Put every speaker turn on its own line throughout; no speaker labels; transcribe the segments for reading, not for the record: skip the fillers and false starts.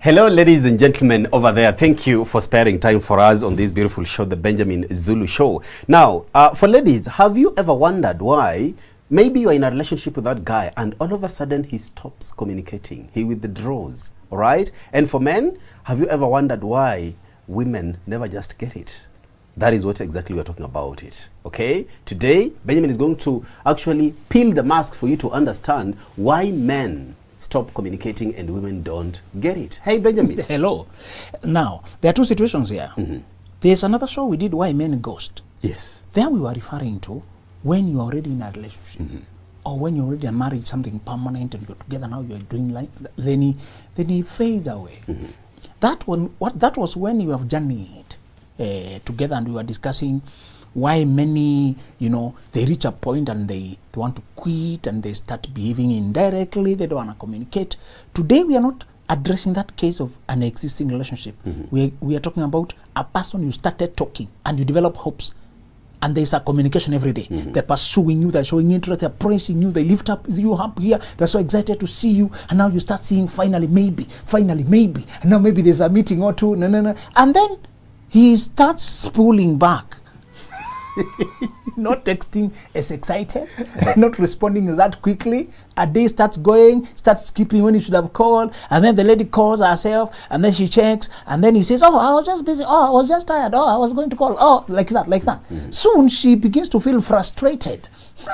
Hello, ladies and gentlemen over there. Thank you for sparing time for us on this beautiful show, the Benjamin Zulu Show. Now, for ladies, have you ever wondered why maybe you're in a relationship with that guy and all of a sudden he stops communicating, he withdraws, all right? And for men, have you ever wondered why women never just get it? That is what exactly we're talking about it, okay? Today, Benjamin is going to actually peel the mask for you to understand why men stop communicating and women don't get it. Hey, Benjamin.
Hello. Now, there are two situations here. There's another show we did, Why Men Ghost.
Yes.
There we were referring to when you're already in a relationship or when you're already married, something permanent and you're together now, you're doing like, then he fades away. That was when you have journeyed together and we were discussing why many, they reach a point and they want to quit and they start behaving indirectly, they don't want to communicate. Today we are not addressing that case of an existing relationship. We are talking about a person you started talking and you develop hopes and there's a communication every day. They're pursuing you, they're showing interest, they're praising you, they lift up you up here, they're so excited to see you, and now you start seeing finally maybe, and now maybe there's a meeting or two, and then he starts pulling back. Not texting as excited, not responding that quickly. A day starts going, starts skipping when he should have called, and then the lady calls herself, and then she checks, and then he says, oh, I was just busy, oh, I was just tired, oh, I was going to call, oh, like that. Soon she begins to feel frustrated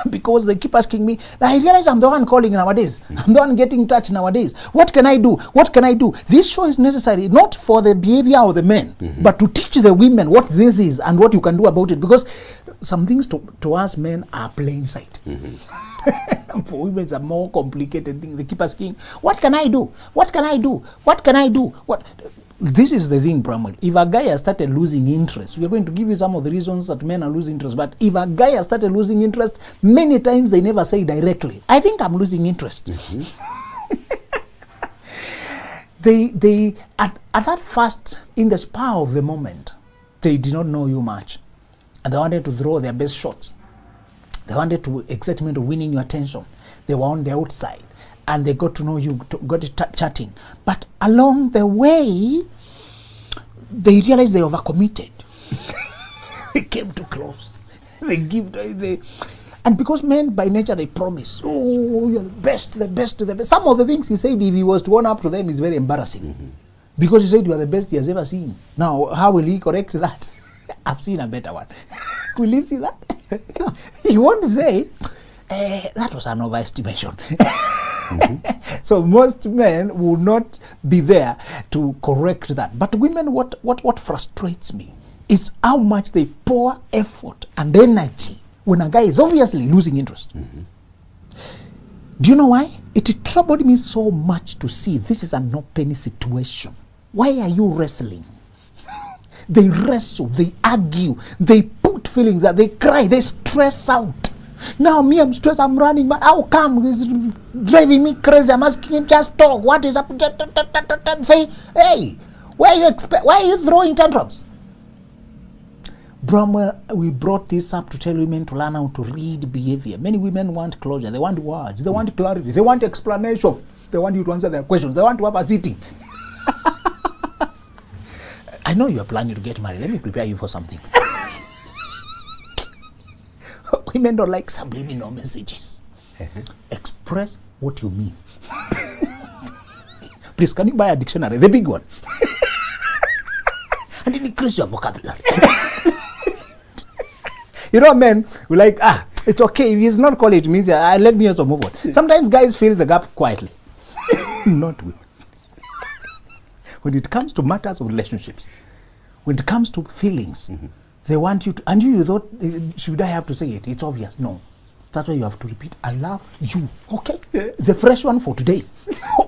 because they keep asking me, I realize I'm the one calling nowadays. I'm the one getting in touch nowadays. What can I do? This show is necessary not for the behavior of the men, but to teach the women what this is and what you can do about it, because some things to us men are plain sight. For women, it's a more complicated thing. They keep asking, what can I do? This is the thing, Bramwell. If a guy has started losing interest, we are going to give you some of the reasons that men are losing interest. But if a guy has started losing interest, many times they never say directly, I think I'm losing interest. They at that first, in the spur of the moment, they did not know you much. And they wanted to throw their best shots. They wanted to excitement of winning your attention. They were on the outside. And they got to know you, got chatting. But along the way, they realized they overcommitted. They came too close. And because men by nature, they promise, oh, you're the best. Some of the things he said, if he was to own up to them, is very embarrassing. Because he said you are the best he has ever seen. Now, how will he correct that? I've seen a better one. Will he see that? He won't say, that was an overestimation. So most men will not be there to correct that. But women, what frustrates me is how much they pour effort and energy when a guy is obviously losing interest. Do you know why? It troubled me so much to see this is an open situation. Why are you wrestling? They wrestle, they argue, they put feelings that they cry, they stress out. Now me, I'm stressed, I'm running, but how come? He's driving me crazy. I'm asking him, just talk. What is up? Say, hey, why are you throwing tantrums? Bramwell, we brought this up to tell women to learn how to read behavior. Many women want closure, they want words, they want clarity, they want explanation, they want you to answer their questions, they want to have a sitting. I know you are planning to get married. Let me prepare you for some things. Women don't like subliminal messages. Express what you mean. Please, can you buy a dictionary? The big one. And then increase your vocabulary. Men, we like, it's okay. If he's not calling it, means let me also move on. Sometimes guys fill the gap quietly. Not women. When it comes to matters of relationships, when it comes to feelings, they want you to, and you thought, should I have to say it? It's obvious. No. That's why you have to repeat, I love you. Okay? The fresh one for today.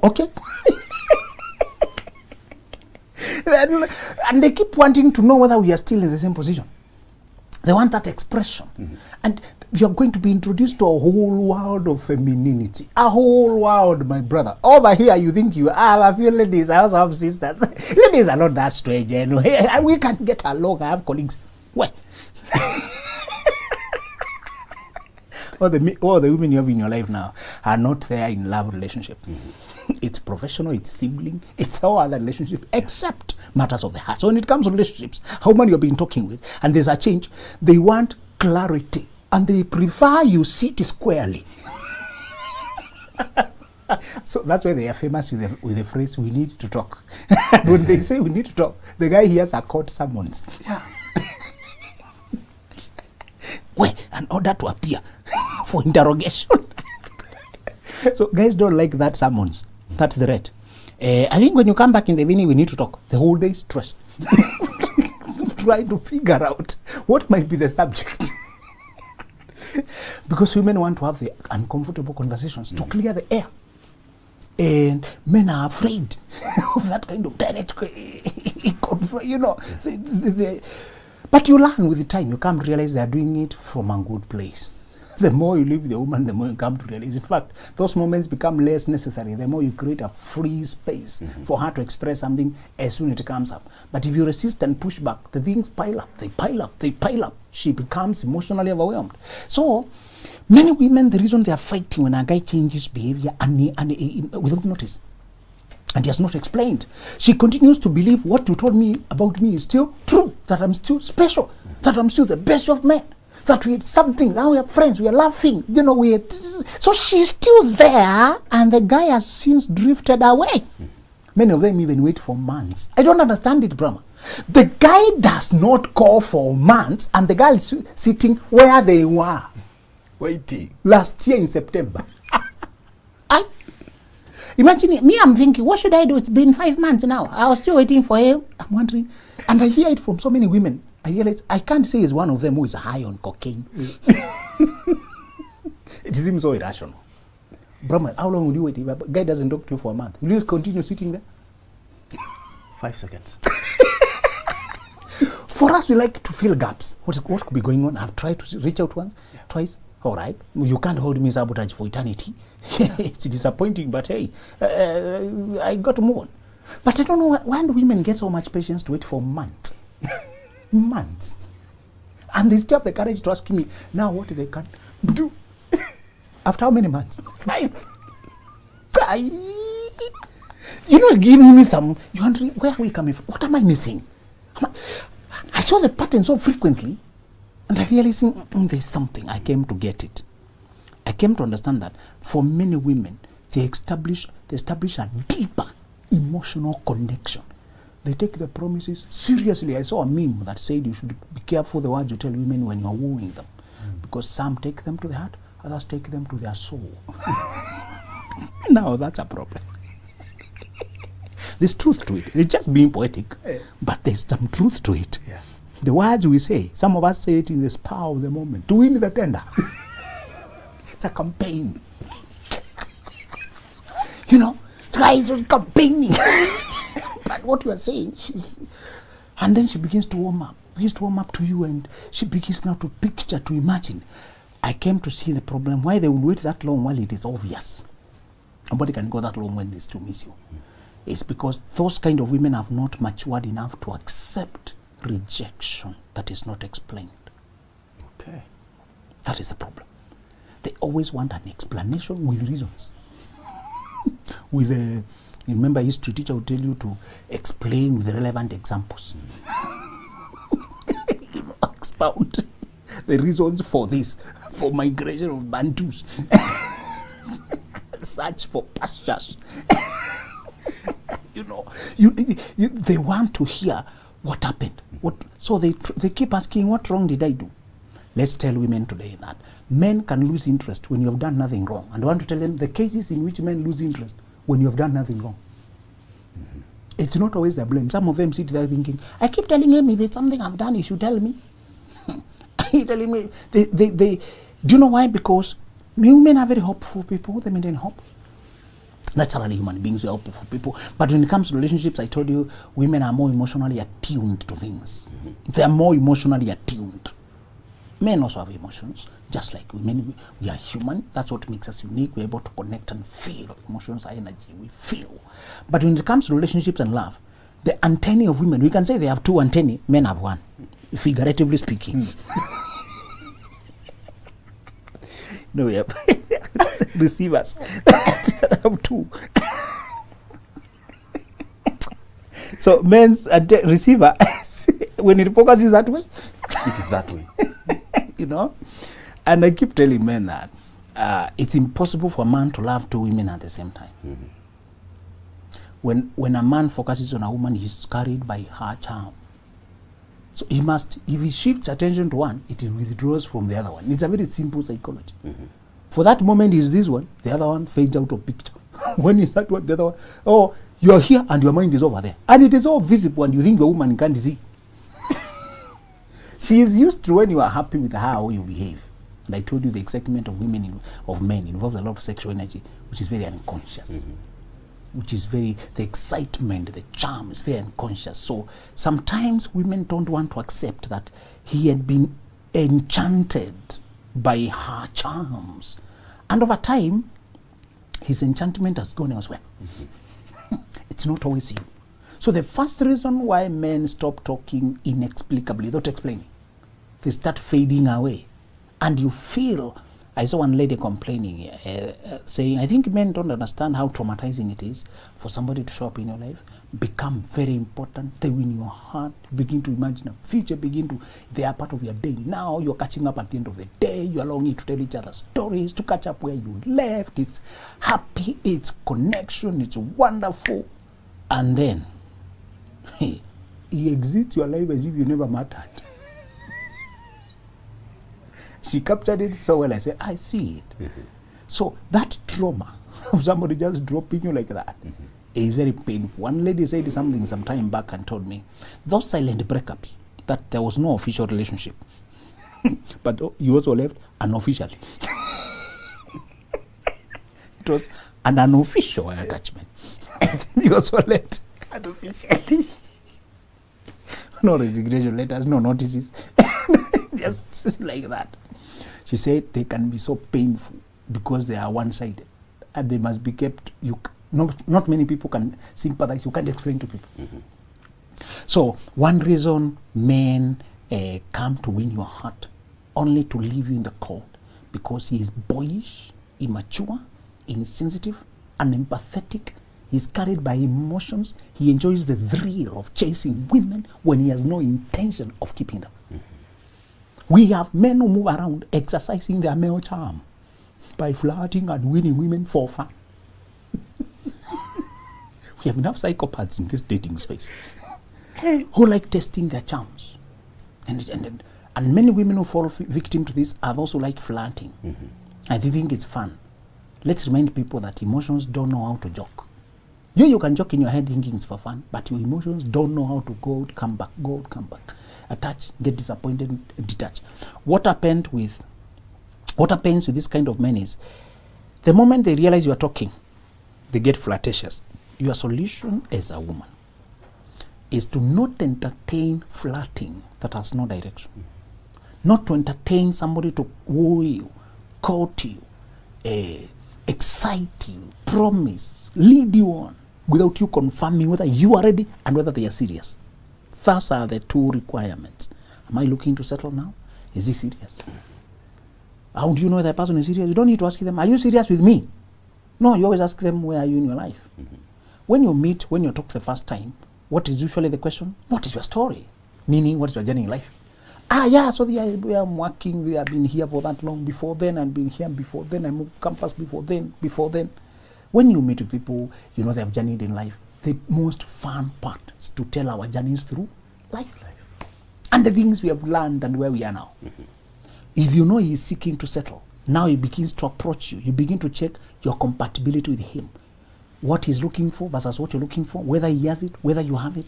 Okay? And they keep wanting to know whether we are still in the same position. They want that expression. And you're going to be introduced to a whole world of femininity. A whole world, my brother. Over here, you think you have a few ladies. I also have sisters. Ladies are not that strange. We can get along. I have colleagues. Why? all the women you have in your life now are not there in love relationship. It's professional, it's sibling, it's all other relationship except matters of the heart. So when it comes to relationships, how many you've been talking with, and there's a change, they want clarity and they prefer you sit squarely. So that's why they are famous with the phrase, we need to talk. When they say we need to talk, the guy hears a court summons.
Yeah.
Wait, an order to appear for interrogation. So guys don't like that summons, that threat. I think when you come back in the evening, we need to talk. The whole day is stressed. Trying to figure out what might be the subject. Because women want to have the uncomfortable conversations to clear the air. And men are afraid of that kind of direct, you know. But you learn with the time. You come to realize they are doing it from a good place. The more you live with the woman, the more you come to realize. In fact, those moments become less necessary. The more you create a free space for her to express something as soon as it comes up. But if you resist and push back, the things pile up, they pile up, they pile up. She becomes emotionally overwhelmed. So, many women, the reason they are fighting when a guy changes behavior and without notice, and he has not explained, she continues to believe what you told me about me is still true, that I'm still special, that I'm still the best of men, that we had something, now we are friends, we are laughing, you know, so she's still there, and the guy has since drifted away. Many of them even wait for months. I don't understand it, Brahma. The guy does not call for months, and the girl is sitting where they were.
Waiting.
Last year in September. Imagine me, I'm thinking, what should I do? It's been 5 months now. I was still waiting for him. I'm wondering. And I hear it from so many women. I realize I can't say he's one of them who is high on cocaine. It seems so irrational. Brahman, how long will you wait if a guy doesn't talk to you for a month? Will you continue sitting there?
5 seconds.
For us, we like to fill gaps. What could be going on? I've tried to reach out once, twice. All right. You can't hold me sabotage for eternity. It's disappointing, but hey, I got to move on. But I don't know why do women get so much patience to wait for months? Months. And they still have the courage to ask me, now what they can do? After how many months? 5. You're not giving me some, you're wondering, where are we coming from? What am I missing? I saw the pattern so frequently, and I realized there's something. I came to get it. I came to understand that for many women, they establish a deeper emotional connection. They take the promises seriously. I saw a meme that said you should be careful the words you tell women when you're wooing them. Because some take them to the heart, others take them to their soul. Now that's a problem. There's truth to it. It's just being poetic, but there's some truth to it.
Yeah.
The words we say, some of us say it in the spur of the moment, to win the tender. It's a campaign. You know, this guy is campaigning. But what you are saying, and then she begins to warm up to you, and she begins now to picture, to imagine. I came to see the problem, why they will wait that long while it is obvious. Nobody can go that long when they still miss you. It's because those kind of women have not matured enough to accept rejection that is not explained.
Okay.
That is the problem. They always want an explanation with reasons. Remember, history teacher will tell you to explain with relevant examples. Expound the reasons for this, for migration of Bantus, search for pastures. You know, they want to hear what happened. So they keep asking, what wrong did I do? Let's tell women today that men can lose interest when you have done nothing wrong. And I want to tell them the cases in which men lose interest when you have done nothing wrong. It's not always their blame. Some of them sit there thinking, I keep telling him if it's something I've done, he should tell me. Telling me, do you know why? Because women are very hopeful people. They maintain hope. Naturally, human beings are hopeful people. But when it comes to relationships, I told you, women are more emotionally attuned to things. They are more emotionally attuned. Men also have emotions, just like women. We are human. That's what makes us unique. We're able to connect and feel. Emotions are energy. We feel. But when it comes to relationships and love, the antennae of women, we can say they have 2 antennae, men have 1, figuratively speaking. No, we have receivers. I have two. So men's receiver, when it focuses that way,
it is that way.
you know. And I keep telling men that it's impossible for a man to love two women at the same time. When a man focuses on a woman, he's carried by her charm. So he must, if he shifts attention to one, it withdraws from the other one. It's a very simple psychology. For that moment is this one, the other one fades out of picture. When is that one, the other one, oh, you're here and your mind is over there. And it is all visible and you think the woman can't see. She is used to when you are happy with her, how you behave. And I told you the excitement of women, of men involves a lot of sexual energy, which is very unconscious. Which is very, the excitement, the charm is very unconscious. So sometimes women don't want to accept that he had been enchanted by her charms. And over time, his enchantment has gone elsewhere. It's not always you. So the first reason why men stop talking inexplicably, without explaining, they start fading away. And you feel, I saw one lady complaining, saying, I think men don't understand how traumatizing it is for somebody to show up in your life, become very important, they win your heart, begin to imagine a future, they are part of your day. Now you're catching up at the end of the day, you're longing to tell each other stories, to catch up where you left. It's happy, it's connection, it's wonderful. And then, he exits your life as if you never mattered. She captured it so well. I said, I see it. So that trauma of somebody just dropping you like that is very painful. One lady said something some time back and told me, those silent breakups, that there was no official relationship. But you also left unofficially. It was an unofficial attachment. You also left unofficially. No resignation letters, no notices. just like that. She said they can be so painful because they are one-sided and they must be kept. Not many people can sympathize. You can't explain to people. So one reason men come to win your heart only to leave you in the cold, because he is boyish, immature, insensitive, unempathetic. He's carried by emotions. He enjoys the thrill of chasing women when he has no intention of keeping them. We have men who move around exercising their male charm by flirting and winning women for fun. We have enough psychopaths in this dating space who like testing their charms. And many women who fall victim to this are also like flirting. And they think it's fun. Let's remind people that emotions don't know how to joke. You can joke in your head thinking it's for fun, but your emotions don't know how to go out, come back, go out, come back. Attach, get disappointed, detach. What happens with this kind of men is, the moment they realize you are talking, they get flirtatious. Your solution as a woman is to not entertain flirting that has no direction. Not to entertain somebody to woo you, court you, excite you, promise, lead you on, without you confirming whether you are ready and whether they are serious. Thus are the two requirements. Am I looking to settle now? Is he serious? How do you know that a person is serious? You don't need to ask them, are you serious with me? No, you always ask them, where are you in your life? When you meet, when you talk the first time, what is usually the question? What is your story? Meaning, what is your journey in life? So we are working, we have been here for that long. Before then, I've been here before then, I moved campus before then. When you meet with people, you know they have journeyed in life. The most fun part is to tell our journeys through life. And the things we have learned and where we are now. If you know he is seeking to settle, now he begins to approach you. You begin to check your compatibility with him. What he's looking for versus what you're looking for, whether he has it, whether you have it.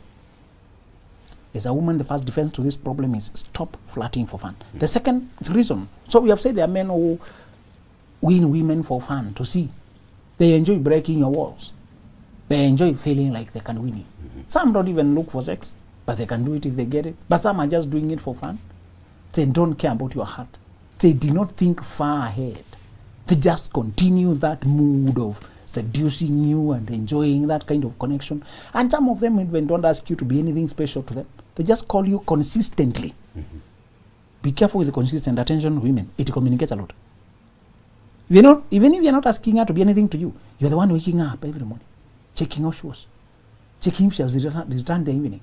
As a woman, the first defense to this problem is stop flirting for fun. The second reason, so we have said there are men who win women for fun, to see. They enjoy breaking your walls. They enjoy feeling like they can win you. Some don't even look for sex, but they can do it if they get it. But some are just doing it for fun. They don't care about your heart. They do not think far ahead. They just continue that mood of seducing you and enjoying that kind of connection. And some of them even don't ask you to be anything special to them. They just call you consistently. Be careful with the consistent attention of women. It communicates a lot. Even if you're not asking her to be anything to you, you're the one waking her up every morning, checking how she was, checking if she has returned the evening,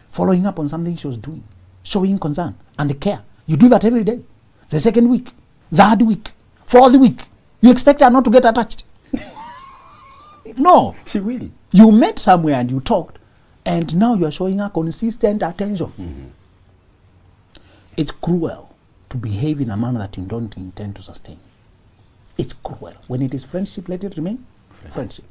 following up on something she was doing, showing concern and care. You do that every day. The second week, third week, fourth week, you expect her not to get attached? No.
She will.
You met somewhere and you talked, and now you are showing her consistent attention.
Mm-hmm.
It's cruel to behave in a manner that you don't intend to sustain. It's cruel. When it is friendship, let it remain friendship.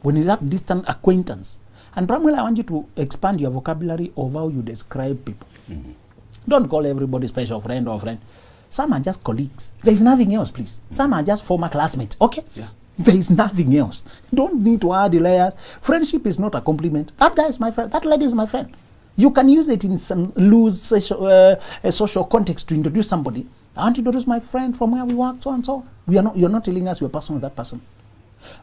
When it's that distant acquaintance. And primarily, I want you to expand your vocabulary of how you describe people.
Mm-hmm.
Don't call everybody special friend or friend. Some are just colleagues. There is nothing else, please. Mm-hmm. Some are just former classmates. Okay? Yeah. There is nothing else. Don't need to add the layers. Friendship is not a compliment. That guy is my friend. That lady is my friend. You can use it in some loose social context to introduce somebody. I want to introduce my friend from where we work, so and so. You're not telling us you're a person with that person.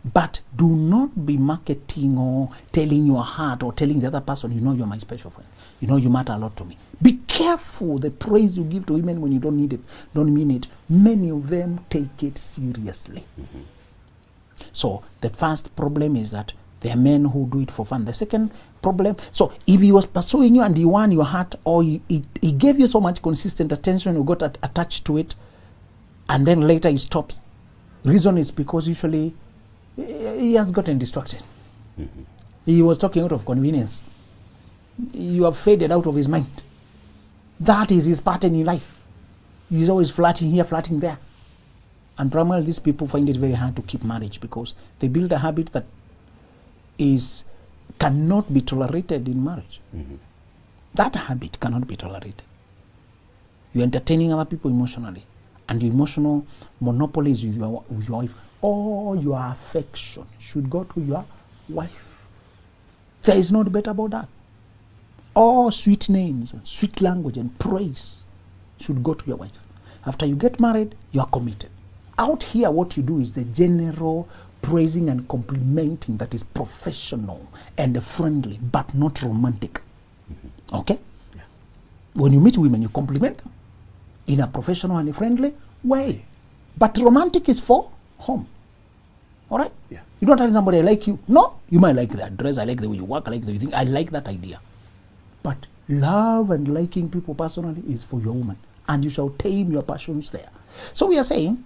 But do not be marketing or telling your heart or telling the other person, you're my special friend. You matter a lot to me. Be careful the praise you give to women when you don't need it, don't mean it. Many of them take it seriously. Mm-hmm. So the first problem is that there are men who do it for fun. The second problem, so if he was pursuing you and he won your heart, or he gave you so much consistent attention, you got attached to it, and then later he stops. Reason is because usually he has gotten distracted. Mm-hmm. He was talking out of convenience. You have faded out of his mind. That is his pattern in life. He's always flirting here, flirting there. And primarily, these people find it very hard to keep marriage because they build a habit that cannot be tolerated in marriage. Mm-hmm. That habit cannot be tolerated. You're entertaining other people emotionally, and your emotional monopoly is with your wife. All your affection should go to your wife. There is no debate about that. All sweet names, and sweet language, and praise should go to your wife. After you get married, you are committed. Out here, what you do is the general praising and complimenting that is professional and friendly, but not romantic. Mm-hmm. Okay? Yeah. When you meet women, you compliment them in a professional and a friendly way. But romantic is for home. All right? Yeah. You don't tell somebody, I like you. No, you might like that dress, I like the way you walk, I like the way you think. I like that idea. But love and liking people personally is for your woman. And you shall tame your passions there. So we are saying,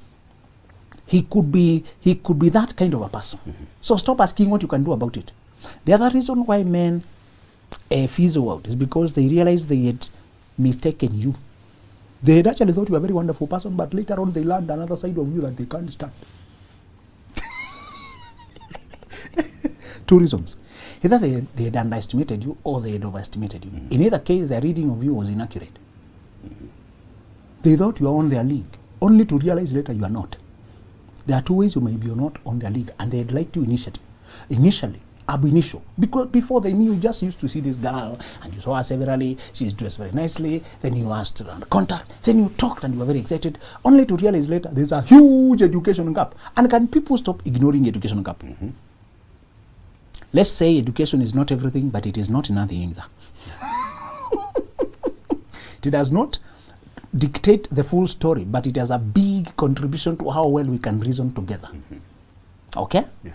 he could be that kind of a person. Mm-hmm. So stop asking what you can do about it. The other reason why men fizzle out is because they realize they had mistaken you. They had actually thought you were a very wonderful person, but later on they learned another side of you that they can't stand. Two reasons. Either they had underestimated you or they had overestimated you. Mm-hmm. In either case, their reading of you was inaccurate. Mm-hmm. They thought you were on their league, only to realize later you are not. There are two ways you may be or not on their league, and they'd like to initially, ab initio, because before they knew, you just used to see this girl, and you saw her severally, she's dressed very nicely, then you asked her on contact, then you talked and you were very excited, only to realize later there's a huge education gap. And can people stop ignoring education gap? Mm-hmm. Let's say education is not everything, but it is not nothing either. It does not dictate the full story, but it has a big contribution to how well we can reason together. Mm-hmm. Okay? Yeah.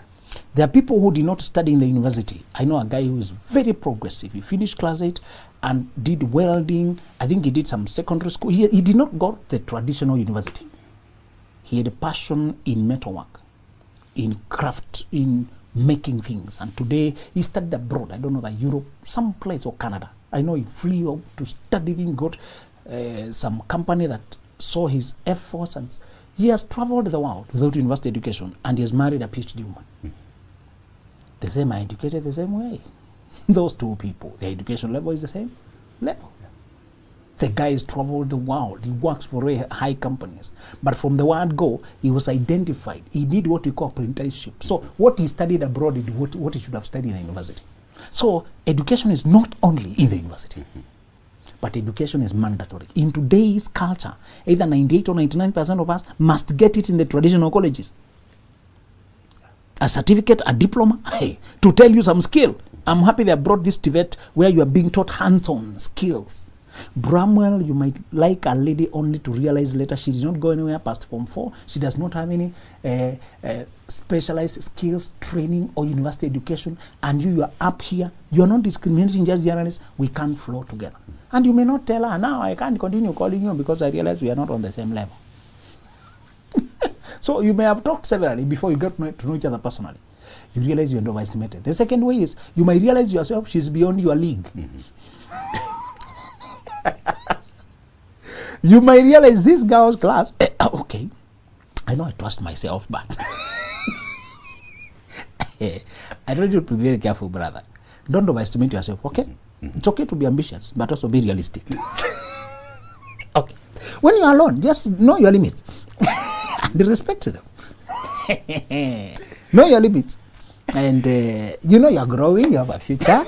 There are people who did not study in the university. I know a guy who is very progressive. He finished class 8 and did welding. I think he did some secondary school. He did not go to the traditional university. He had a passion in metalwork, in craft, in making things. And today he studied abroad. I don't know, that Europe, some place, or Canada. I know he flew out to study, got some company that saw his efforts, and he has traveled the world without university education, and he has married a PhD woman. Mm. The same are educated the same way. Those two people, their education level is the same level. Yeah. The guy has traveled the world. He works for very high companies. But from the word go, he was identified. He did what we call apprenticeship. So what he studied abroad is what he should have studied in the university. So education is not only in the university. Mm-hmm. But education is mandatory. In today's culture, either 98 or 99% of us must get it in the traditional colleges. A certificate, a diploma, to tell you some skill. I'm happy they brought this Tibet where you are being taught hands-on skills. Bramwell, you might like a lady only to realize later she did not go anywhere past Form 4. She does not have any specialized skills, training, or university education. And you are up here. You are not discriminating just journalists. We can't flow together. And you may not tell her, now I can't continue calling you because I realize we are not on the same level. So you may have talked severally before you get to know each other personally. You realize you are overestimated. The second way is you might realize yourself she's beyond your league. You might realize this girl's class. Okay, I know I trust myself, but I need you to be very careful, brother. Don't overestimate yourself, okay? It's okay to be ambitious, but also be realistic. Okay. When you're alone, just know your limits and respect them. Know your limits. And you know you're growing, you have a future.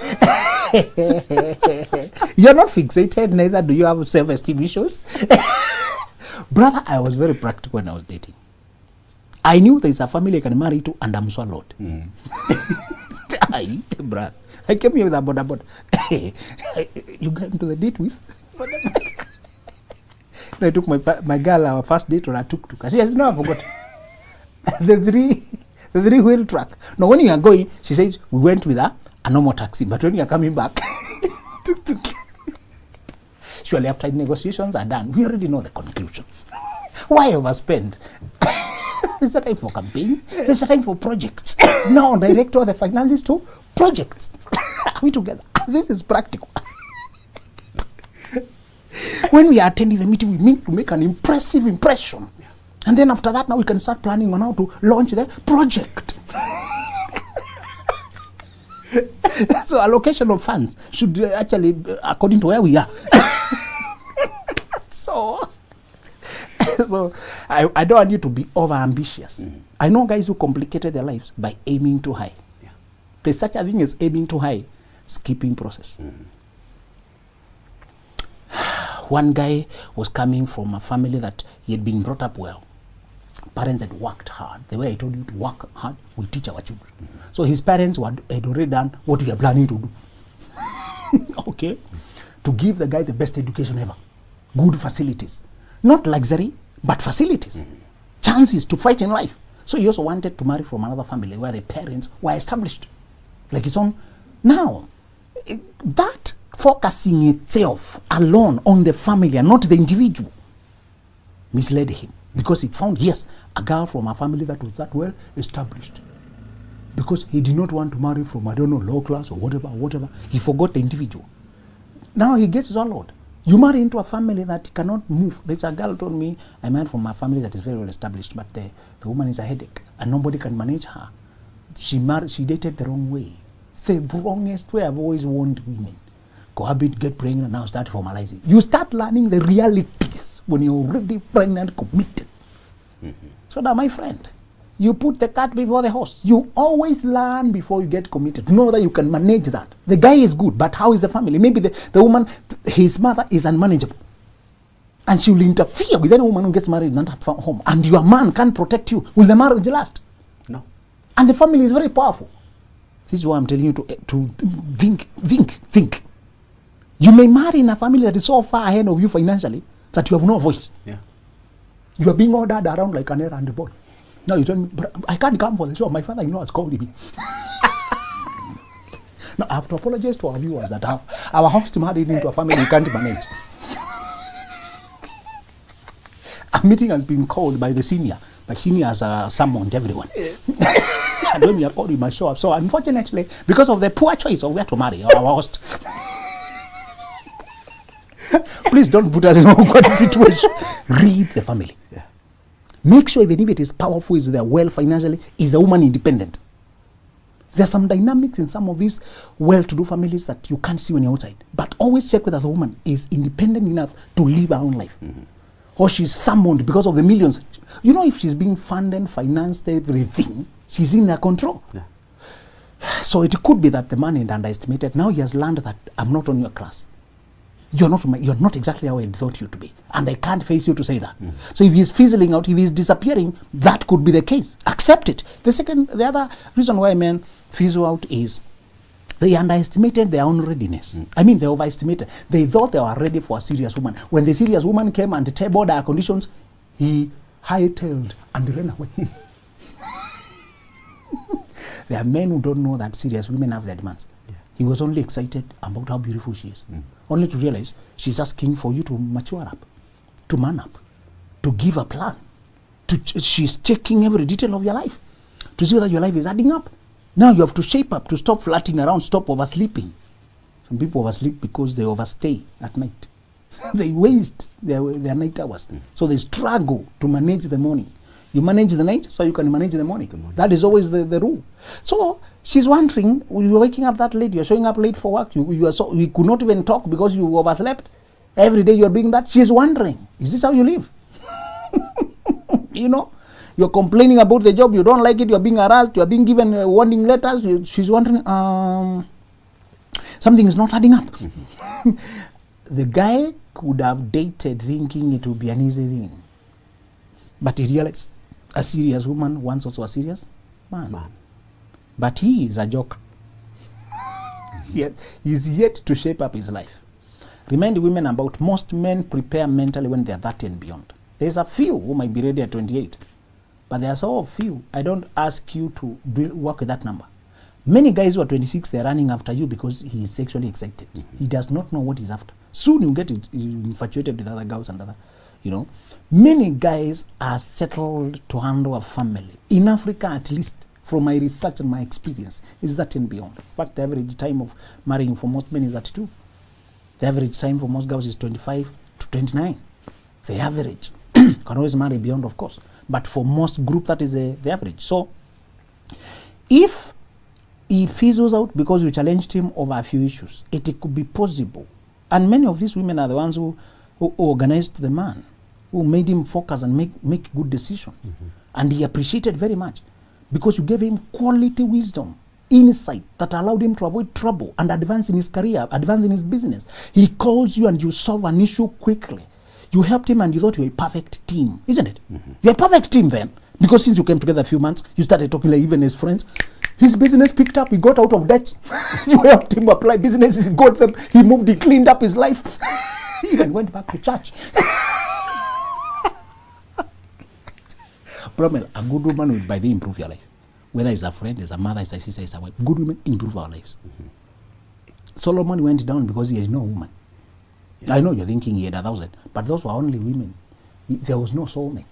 You're not fixated, neither do you have self-esteem issues. Brother, I was very practical when I was dating. I knew there's a family I can marry to, and I'm swallowed. Brother, I came here with a boda. You got into the date with? I took my girl our first date on a tuk-tuk. She says, no, I forgot. the three-wheel truck. Now, when you are going, she says, we went with a normal taxi. But when you are coming back, tuk-tuk. Surely after negotiations are done, we already know the conclusion. Why overspend? There's a time for campaign. There's a time for projects. Now, direct all the finances to projects. Are we together? This is practical. When we are attending the meeting, we mean to make an impressive impression. And then after that, now we can start planning on how to launch the project. So allocation of funds should actually, according to where we are. So I don't want you to be over-ambitious. I know guys who complicated their lives by aiming too high. Yeah. There's such a thing as aiming too high, skipping process. One guy was coming from a family that he had been brought up well. Parents had worked hard. The way I told you to work hard, we teach our children. So his parents had already done what we are planning to do. Okay? To give the guy the best education ever. Good facilities. Not luxury, but facilities. Chances to fight in life. So he also wanted to marry from another family where the parents were established. Like his own. Now, that focusing itself alone on the family and not the individual misled him. Because he found, yes, a girl from a family that was that well established. Because he did not want to marry from, I don't know, low class or whatever. He forgot the individual. Now he gets swallowed. You marry into a family that cannot move. There's a girl told me, I married from a family that is very well established, but the woman is a headache and nobody can manage her. She dated the wrong way. The wrongest way I've always warned women. Cohabit, get pregnant, now start formalizing. You start learning the realities when you're already pregnant, committed. So now, my friend, you put the cart before the horse. You always learn before you get committed. Know that you can manage that. The guy is good, but how is the family? Maybe the woman, his mother is unmanageable. And she will interfere with any woman who gets married and not at home. And your man can't protect you. Will the marriage last? No. And the family is very powerful. This is why I'm telling you to think. You may marry in a family that is so far ahead of you financially that you have no voice. Yeah. You are being ordered around like an errand boy. Now you tell me, I can't come for the show. My father-in-law has called me. Now I have to apologize to our viewers that our host married into a family we can't manage. A meeting has been called by the senior. My seniors are summoned everyone. And when we are called, we must show up. So unfortunately, because of the poor choice of where to marry, our host. Please don't put us in an awkward situation. Read the family. Yeah. Make sure even if it is powerful, is there well financially, is the woman independent. There are some dynamics in some of these well-to-do families that you can't see when you're outside. But always check whether the woman is independent enough to live her own life. Or she's summoned because of the millions. You know, if she's being funded, financed, everything, she's in her control. Yeah. So it could be that the man is underestimated. Now he has learned that I'm not on your class. You're not exactly how I thought you to be. And I can't face you to say that. So if he's fizzling out, if he's disappearing, that could be the case. Accept it. The other reason why men fizzle out is They underestimated their own readiness. I mean, they overestimated. They thought they were ready for a serious woman. When the serious woman came and tabled her conditions, he hightailed and ran away. There are men who don't know that serious women have their demands. Yeah. He was only excited about how beautiful she is, only to realize she's asking for you to mature up, to man up, to give a plan. She's checking every detail of your life to see whether your life is adding up. Now you have to shape up, to stop flirting around, stop oversleeping. Some people oversleep because they overstay at night. They waste their night hours. So they struggle to manage the morning. You manage the night so you can manage the morning. That is always the rule. So she's wondering, you're waking up that late, you're showing up late for work, you could not even talk because you overslept. Every day you're doing that. She's wondering, is this how you live? You know, you're complaining about the job, you don't like it, you're being harassed, you're being given warning letters. She's wondering, something is not adding up. The guy could have dated thinking it would be an easy thing. But he realized a serious woman wants also a serious man. But he is a joker. He's yet to shape up his life. Remind women about most men prepare mentally when they're 30 and beyond. There's a few who might be ready at 28. But there are so few. I don't ask you to work with that number. Many guys who are 26, they're running after you because he is sexually excited. He does not know what he's after. Soon you get infatuated with other girls and other, you know. Many guys are settled to handle a family. In Africa, at least, from my research and my experience, is that and beyond. In fact, the average time of marrying for most men is 32. The average time for most girls is 25 to 29. The average. Can always marry beyond, of course. But for most group, that is the average. So, if he fizzles out because you challenged him over a few issues, it could be possible. And many of these women are the ones who organized the man, who made him focus and make good decisions. And he appreciated very much because you gave him quality wisdom, insight that allowed him to avoid trouble and advance in his career, advance in his business. He calls you and you solve an issue quickly. You helped him and you thought you were a perfect team, isn't it? You're a perfect team then, because since you came together a few months, you started talking like even as friends. His business picked up, he got out of debt. You helped him apply businesses, he got them, he moved, he cleaned up his life. He even went back to church. Problem, a good woman will by the improve your life. Whether it's a friend, it's a mother, it's a sister, it's a wife. Good women improve our lives. Solomon went down because he had no woman. I know you're thinking he had 1,000, but those were only women. There was no soulmate.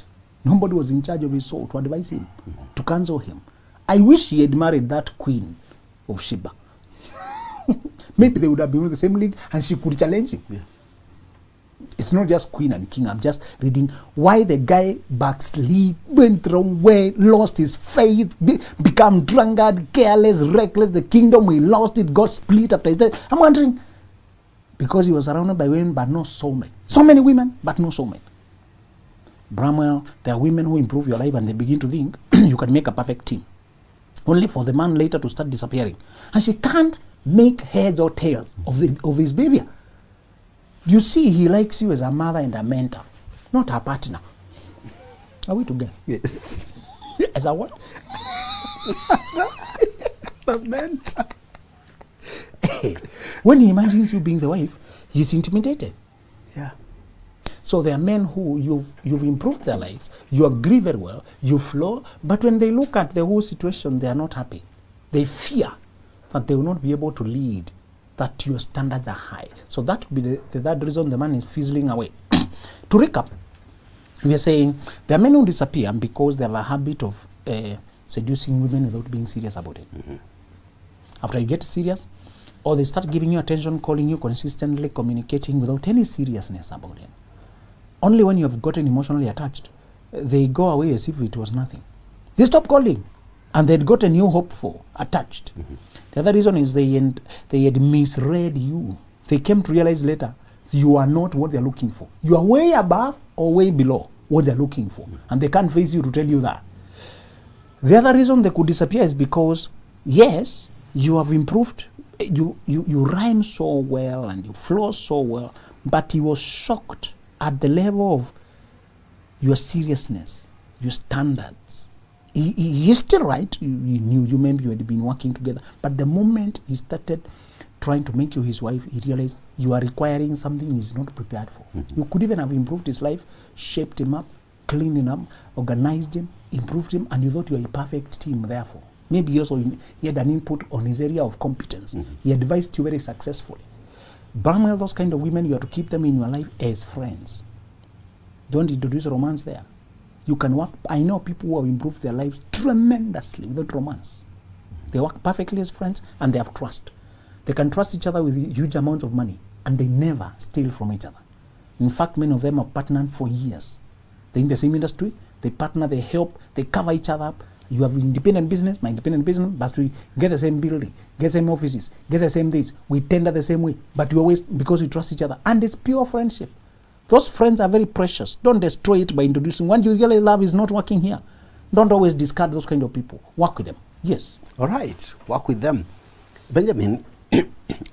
Nobody was in charge of his soul to advise him, to counsel him. I wish he had married that queen of Sheba. Maybe they would have been in the same league and she could challenge him. It's not just queen and king. I'm just reading why the guy backslid, went the wrong way, lost his faith, become drunkard, careless, reckless. The kingdom, he lost it, got split after his death. I'm wondering, because he was surrounded by women but no soulmate. So many women but no soulmate. Bramwell, there are women who improve your life and they begin to think you can make a perfect team. Only for the man later to start disappearing. And she can't make heads or tails of his behavior. You see, he likes you as a mother and a mentor, not a partner. Are we together?
Yes.
As a what?
The mentor.
When he imagines you being the wife, he's intimidated.
Yeah.
So there are men who you've improved their lives, you agree very well, you flow, but when they look at the whole situation, they are not happy. They fear that they will not be able to lead, that your standards are high. So that would be the third reason the man is fizzling away. To recap, we are saying there are men who disappear because they have a habit of seducing women without being serious about it. After you get serious, or they start giving you attention, calling you consistently, communicating without any seriousness about it. Only when you have gotten emotionally attached, they go away as if it was nothing. They stop calling, and they'd got a new hope for, attached. The other reason is they had misread you. They came to realize later, you are not what they're looking for. You are way above or way below what they're looking for, and they can't face you to tell you that. The other reason they could disappear is because, yes, you have improved, you rhyme so well and you flow so well, but he was shocked at the level of your seriousness, your standards. he is still right. He knew you, maybe you had been working together. But the moment he started trying to make you his wife, he realized you are requiring something he's not prepared for. You could even have improved his life, shaped him up, cleaned him up, organized him, improved him, and you thought you were a perfect team, therefore. Maybe he also he had an input on his area of competence. He advised you very successfully. Bramwell, those kind of women, you have to keep them in your life as friends. Don't introduce romance there. You can work. I know people who have improved their lives tremendously without romance. They work perfectly as friends and they have trust. They can trust each other with huge amounts of money and they never steal from each other. In fact, many of them have partnered for years. They're in the same industry, they partner, they help, they cover each other up. You have independent business, my independent business, but we get the same building, get the same offices, get the same dates. We tender the same way, but we always, because we trust each other. And it's pure friendship. Those friends are very precious. Don't destroy it by introducing. Once you really love is not working here, don't always discard those kind of people. Work with them. Yes.
All right. Work with them. Benjamin,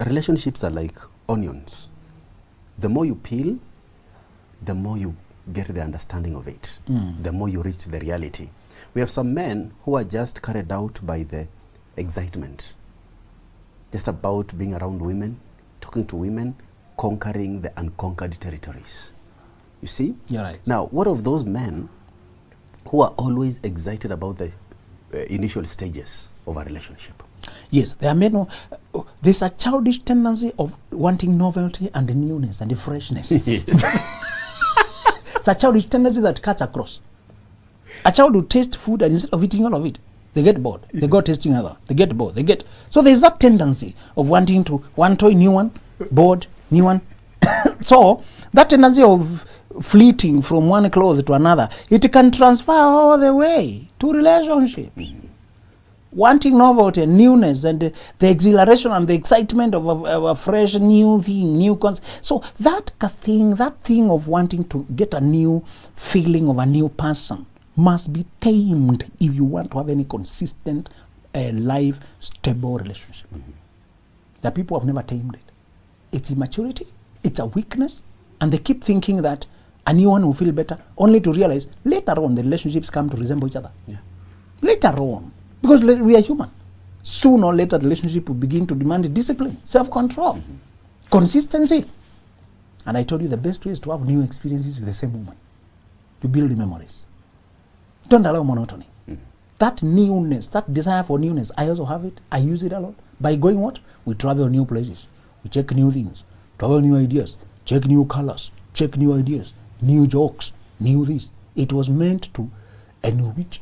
relationships are like onions. The more you peel, the more you get the understanding of it. The more you reach the reality. We have some men who are just carried out by the excitement. Just about being around women, talking to women, conquering the unconquered territories. You see?
You're right.
Now, what of those men who are always excited about the initial stages of a relationship?
Yes, there are men who, there's a childish tendency of wanting novelty and newness and freshness. It's a childish tendency that cuts across. A child will taste food and instead of eating all of it, they get bored. They go tasting other. They get bored. So there's that tendency of wanting to one toy, new one, bored, new one. So that tendency of fleeting from one clothes to another, it can transfer all the way to relationships. Wanting novelty and newness and the exhilaration and the excitement of a fresh new thing, new concept. So that thing of wanting to get a new feeling of a new person must be tamed if you want to have any consistent, live, stable relationship. The people have never tamed it. It's immaturity, it's a weakness, and they keep thinking that a new one will feel better, only to realize later on the relationships come to resemble each other. Yeah. Later on, because we are human. Sooner or later the relationship will begin to demand discipline, self-control, consistency. And I told you the best way is to have new experiences with the same woman. To build memories. Don't allow monotony. That newness, that desire for newness, I also have it. I use it a lot. By going what? We travel new places. We check new things. Travel new ideas. Check new colors. Check new ideas. New jokes. New this. It was meant to enrich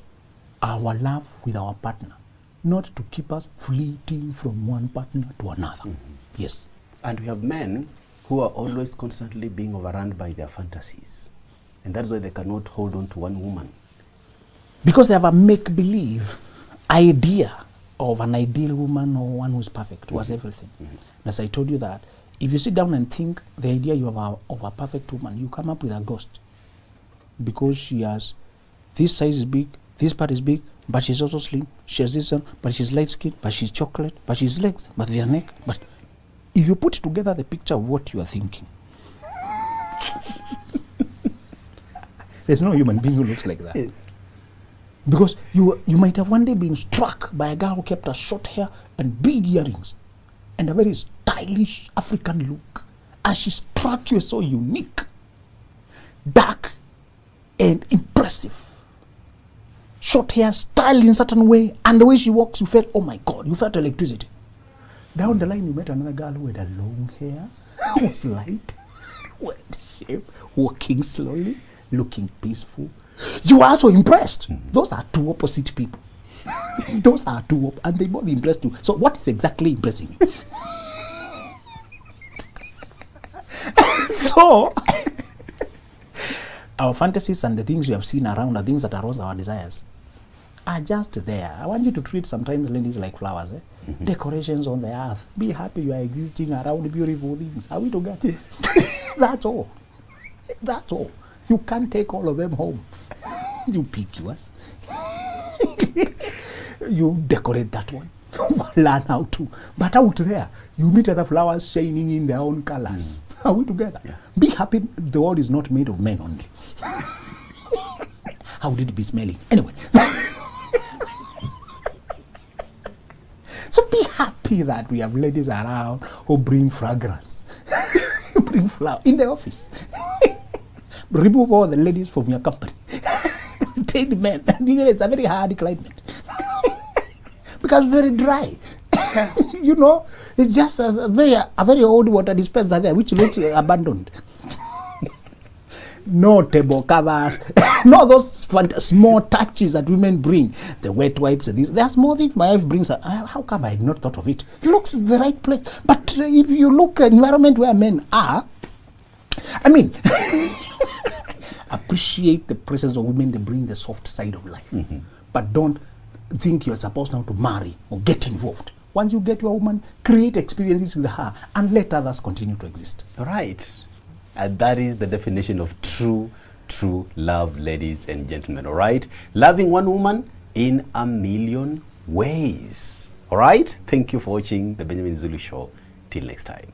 our love with our partner. Not to keep us fleeting from one partner to another. Yes.
And we have men who are always constantly being overrun by their fantasies. And that's why they cannot hold on to one woman.
Because they have a make-believe idea of an ideal woman or one who's perfect, who has everything. As I told you that, if you sit down and think the idea you have of a perfect woman, you come up with a ghost. Because she has, this size is big, this part is big, but she's also slim, she has this one, but she's light-skinned, but she's chocolate, but she's legs, but their neck. But if you put together the picture of what you are thinking, there's no human being who looks like that. Because you might have one day been struck by a girl who kept her short hair and big earrings and a very stylish African look. And she struck you as so unique, dark, and impressive. Short hair, styled in a certain way, and the way she walks, you felt, oh my God, you felt electricity. Down the line, you met another girl who had a long hair, was light, well shaped, walking slowly, looking peaceful. You are also impressed. Those are two opposite people. Those are two, and they both impressed you. So what is exactly impressing you? So, our fantasies and the things we have seen around are things that arouse our desires are just there. I want you to treat sometimes ladies like flowers. Decorations on the earth. Be happy you are existing around beautiful things. Are we together? That's all. That's all. You can't take all of them home. You pick yours. You decorate that one. Learn how to. But out there, you meet other flowers shining in their own colors. Are we together? Yeah. Be happy the world is not made of men only. How would it be smelling? Anyway. So be happy that we have ladies around who bring fragrance, bring flower in the office. Remove all the ladies from your company. Take men. It's a very hard climate. Because very dry. You know, it's just a very old water dispenser there which looks abandoned. No table covers, no those small touches that women bring. The wet wipes and these. There are small things my wife brings. How come I had not thought of it? It looks the right place. But if you look at environment where men are, I mean, appreciate the presence of women. They bring the soft side of life. But don't think you're supposed now to marry or get involved. Once you get your woman, create experiences with her and let others continue to exist.
Right. And that is the definition of true love, ladies and gentlemen. All right. Loving one woman in a million ways. All right. Thank you for watching the Benjamin Zulu Show. Till next time.